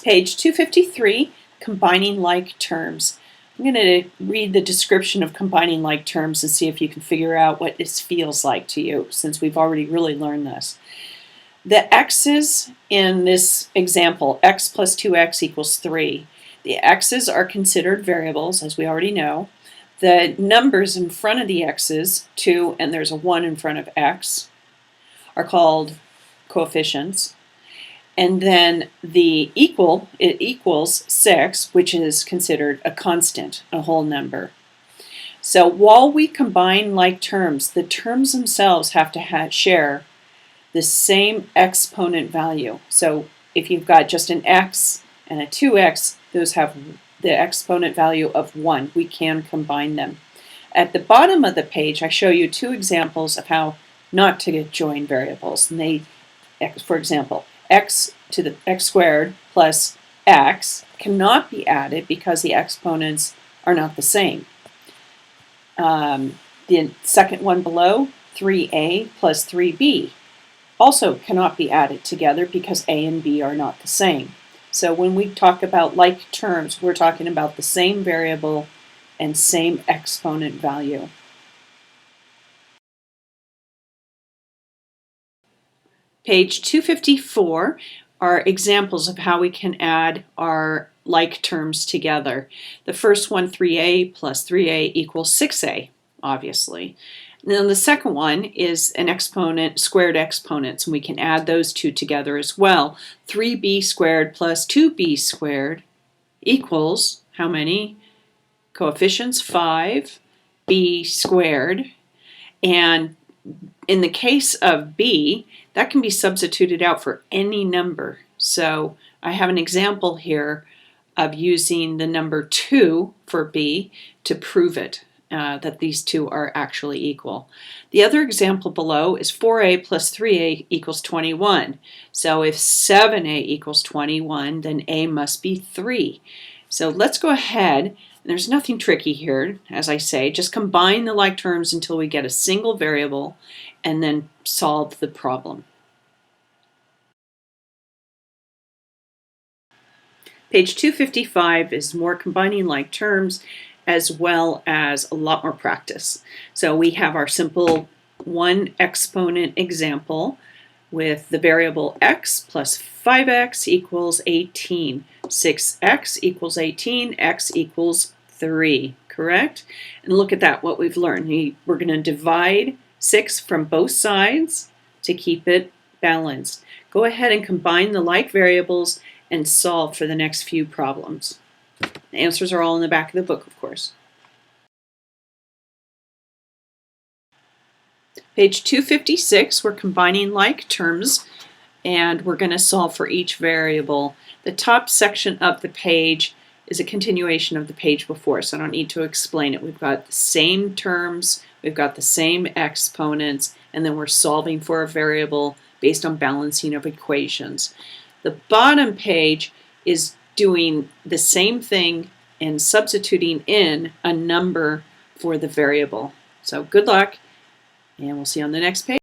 Page 253, combining like terms. I'm going to read the description of combining like terms and see if you can figure out what this feels like to you, since we've already really learned this. The x's in this example, x plus 2x equals 3. The x's are considered variables, as we already know. The numbers in front of the x's, 2 and there's a 1 in front of x, are called coefficients. And then it equals 6, which is considered a constant, a whole number. So while we combine like terms, the terms themselves have to share the same exponent value. So if you've got just an x and a 2x, those have the exponent value of 1. We can combine them. At the bottom of the page, I show you two examples of how not to join variables. And for example, x to the x squared plus x cannot be added because the exponents are not the same. The second one below, 3a plus 3b, also cannot be added together because a and b are not the same. So when we talk about like terms, we're talking about the same variable and same exponent value. Page 254 are examples of how we can add our like terms together. The first one, 3a plus 3a equals 6a, obviously. And then the second one is an exponent, squared exponents, and we can add those two together as well. 3b squared plus 2b squared equals how many? Coefficients 5, b squared, and in the case of b, that can be substituted out for any number. So I have an example here of using the number 2 for b to prove it, that these two are actually equal. The other example below is 4a plus 3a equals 21. So if 7a equals 21, then a must be 3. So let's go ahead. There's nothing tricky here, as I say. Just combine the like terms until we get a single variable and then solve the problem. Page 255 is more combining like terms as well as a lot more practice. So we have our simple one exponent example with the variable x plus 5x equals 18. 6x equals 18, x equals 3, correct? And look at that, what we've learned. We're going to divide 6 from both sides to keep it balanced. Go ahead and combine the like variables and solve for the next few problems. The answers are all in the back of the book, of course. Page 256, we're combining like terms, and we're going to solve for each variable. The top section of the page is a continuation of the page before, so I don't need to explain it. We've got the same terms, we've got the same exponents, and then we're solving for a variable based on balancing of equations. The bottom page is doing the same thing and substituting in a number for the variable. So good luck, and we'll see you on the next page.